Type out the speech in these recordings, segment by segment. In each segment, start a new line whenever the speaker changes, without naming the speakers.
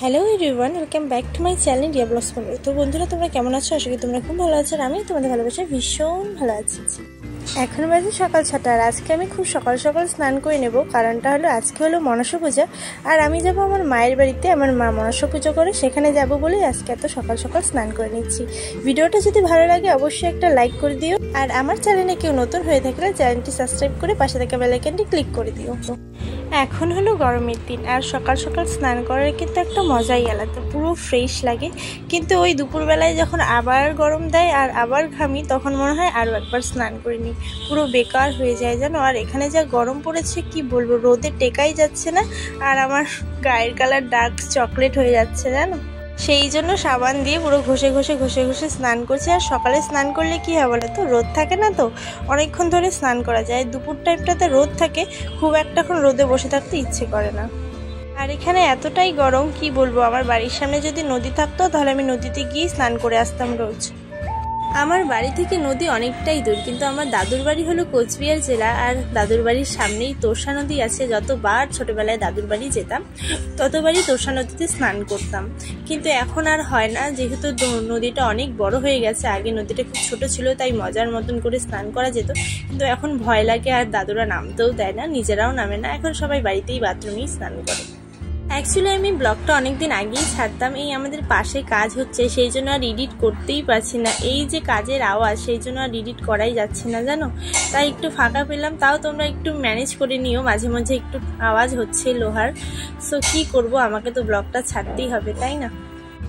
Hello everyone, welcome back to my channel Riya blogs বন্ধু। তো বন্ধুরা, তোমরা কেমন আছো? আশা করি তোমরা খুব ভালো আছো, আর আমি তোমাদের ভালোবাসায় ভীষণ ভালো আছি। এখন বাজে সকাল 6টা, আর আজকে আমি খুব সকাল সকাল স্নান করে নেব। কারণটা হলো আজকে হলো মনসা পূজা, আর আমি যাব আমার মায়ের বাড়িতে। আমার মা মনসা পুজো করে, সেখানে যাব বলে আজকে এত সকাল সকাল স্নান করে নিচ্ছি। ভিডিওটা যদি ভালো লাগে অবশ্যই একটা লাইক করে দিও, আর আমার চ্যানেলে কেউ নতুন হয়ে থাকলে চ্যানেলটি সাবস্ক্রাইব করে পাশে থাকা বেল আইকনটি ক্লিক করে দিও। এখন হলো গরমের দিন, আর সকাল সকাল স্নান করার কিন্তু একটা মজাই আলাদা, পুরো ফ্রেশ লাগে। কিন্তু ওই দুপুরবেলায় যখন আবার গরম দেয় আর আবার ঘামি, তখন মনে হয় আরও একবার স্নান করে নিই, পুরো বেকার হয়ে যায় জানো। আর এখানে যা গরম পড়েছে কি বলবো, রোদে টেকাই যাচ্ছে না, আর আমার গায়ের কালার ডার্ক চকলেট হয়ে যাচ্ছে জানো। সেই জন্য সাবান দিয়ে পুরো ঘষে ঘষে স্নান করছি। আর সকালে স্নান করলে কি হয় বলো তো, রোদ থাকে না, তো অনেকক্ষণ ধরে স্নান করা যায়। দুপুর টাইমটাতে রোদ থাকে, খুব একটাক্ষণ রোদে বসে থাকতে ইচ্ছে করে না। আর এখানে এতটাই গরম কি বলবো, আমার বাড়ির সামনে যদি নদী থাকতো তাহলে আমি নদীতে গিয়ে স্নান করে আসতাম রোজ। আমার বাড়ি থেকে নদী অনেকটাই দূর, কিন্তু আমার দাদুর বাড়ি হলো কোচবিহার জেলা, আর দাদুর বাড়ির সামনেই তোষা নদী আছে। যতবার ছোটবেলায় দাদুর বাড়ি যেতাম ততবারই তোষা নদীতে স্নান করতাম, কিন্তু এখন আর হয় না, যেহেতু নদীটা অনেক বড় হয়ে গেছে। আগে নদীটা খুব ছোট ছিল, তাই মজার মতন করে স্নান করা যেত, কিন্তু এখন ভয় লাগে, আর দাদুরা নামতেও দেয় না, নিজেরাও নামে না। এখন সবাই বাড়িতেই বাথরুমেই স্নান করে। অ্যাকচুয়ালি আমি ব্লগটা অনেকদিন আগেই ছাড়তাম, এই আমাদের পাশে কাজ হচ্ছে সেই জন্য আর এডিট করতেই পারছি না। এই যে কাজের আওয়াজ, সেই জন্য আর এডিট করাই যাচ্ছে না জানো। তাই একটু ফাঁকা পেলাম, তাও তোমরা একটু ম্যানেজ করে নিও, মাঝে মাঝে একটু আওয়াজ হচ্ছে লোহার। সো কী করবো, আমাকে তো ব্লগটা ছাড়তেই হবে, তাই না?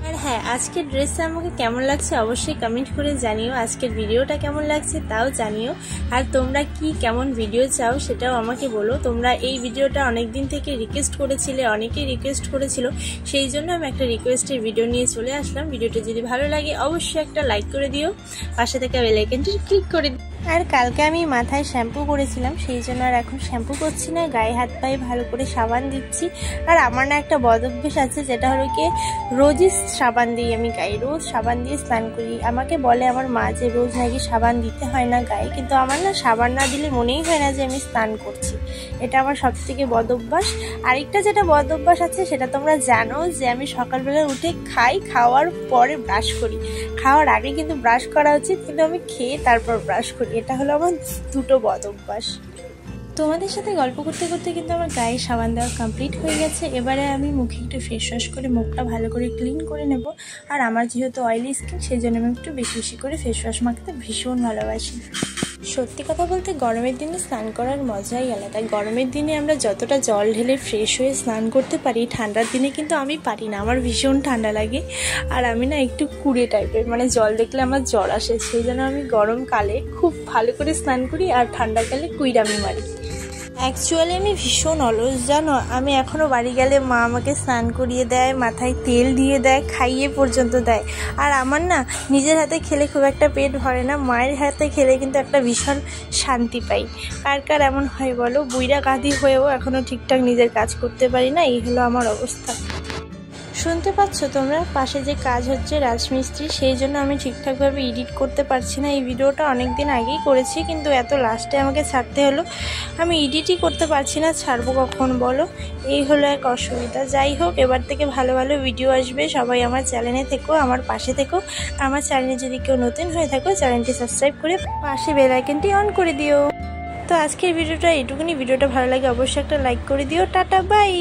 আর হ্যাঁ, আজকের ড্রেসটা আমাকে কেমন লাগছে অবশ্যই কমেন্ট করে জানিও, আজকের ভিডিওটা কেমন লাগছে তাও জানিও। আর তোমরা কি কেমন ভিডিও চাও সেটাও আমাকে বলো। তোমরা এই ভিডিওটা অনেক দিন থেকে রিকোয়েস্ট করেছিলে, অনেকেই রিকোয়েস্ট করেছিল, সেই জন্য আমি একটা রিকোয়েস্টের ভিডিও নিয়ে চলে আসলাম। ভিডিওটা যদি ভালো লাগে অবশ্যই একটা লাইক করে দিও, পাশে থেকে বেল আইকনটি ক্লিক করে দিও। আর কালকে আমি মাথায় শ্যাম্পু করেছিলাম, সেই জন্য আর এখন শ্যাম্পু করছি না, গায়ে হাত পায়ে ভালো করে সাবান দিচ্ছি। আর আমার না একটা বদ অভ্যেস আছে, যেটা হলো কি রোজই সাবান দিই আমি গায়ে, রোজ সাবান দিয়ে স্নান করি। আমাকে বলে আমার মা যে রোজ নাকি সাবান দিতে হয় না গায়ে, কিন্তু আমার না সাবান না দিলে মনেই হয় না যে আমি স্নান করছি। এটা আমার সব থেকে বদ অভ্যাস। আরেকটা যেটা বদ অভ্যাস আছে সেটা তোমরা জানো, যে আমি সকালবেলা উঠে খাই, খাওয়ার পরে ব্রাশ করি। খাওয়ার আগে কিন্তু ব্রাশ করা উচিত, কিন্তু আমি খেয়ে তারপর ব্রাশ করি। এটা হলো আমার দুটো বদ অভ্যাস। তোমাদের সাথে গল্প করতে করতে কিন্তু আমার গায়ে সাবান দেওয়া কমপ্লিট হয়ে গেছে। এবারে আমি মুখে একটু ফেস ওয়াশ করে মুখটা ভালো করে ক্লিন করে নেব। আর আমার যেহেতু অয়েলি স্কিন, সেই জন্য আমি একটু বেশি বেশি করে ফেস ওয়াশ মাখতে ভীষণ ভালোবাসি। সত্যি কথা বলতে গরমের দিনে স্নান করার মজাই আলাদা। গরমের দিনে আমরা যতটা জল ঢেলে ফ্রেশ হয়ে স্নান করতে পারি, ঠান্ডার দিনে কিন্তু আমি পারি না, আমার ভীষণ ঠান্ডা লাগে। আর আমি না একটু কুড়ে টাইপের, মানে জল দেখলে আমার জ্বর আসে, সেই জন্য আমি গরমকালে খুব ভালো করে স্নান করি, আর ঠান্ডাকালে কুইরামি মারি। অ্যাকচুয়ালি আমি ভীষণ অলস জানো। আমি এখনও বাড়ি গেলে মা আমাকে স্নান করিয়ে দেয়, মাথায় তেল দিয়ে দেয়, খাইয়ে পর্যন্ত দেয়। আর আমার না নিজের হাতে খেলে খুব একটা পেট ভরে না, মায়ের হাতে খেলে কিন্তু একটা ভীষণ শান্তি পাই। কার কার এমন হয় বলো? বুইড়া গাধি হয়েও এখনও ঠিকঠাক নিজের কাজ করতে পারি না, এই হলো আমার অবস্থা। শুনতে পাচ্ছ তোমরা, পাশে যে কাজ হচ্ছে রাজমিস্ত্রি, সেই জন্য আমি ঠিকঠাকভাবে এডিট করতে পারছি না। এই ভিডিওটা অনেক দিন আগেই করেছি, কিন্তু এত লাস্টে আমাকে ছাড়তে হলো। আমি এডিটই করতে পারছি না, ছাড়বো কখন বলো? এই হলো এক অসুবিধা। যাই হোক, এবার থেকে ভালো ভালো ভিডিও আসবে। সবাই আমার চ্যানেলে থেকো, আমার পাশে থেকো। আমার চ্যানেলে যদি কেউ নতুন হয়ে থাকো, চ্যানেলটি সাবস্ক্রাইব করে পাশে বেল আইকনটি অন করে দিও। তো আজকের ভিডিওটা এইটুকুনি। ভিডিওটা ভালো লাগে অবশ্যই একটা লাইক করে দিও। Tata, by.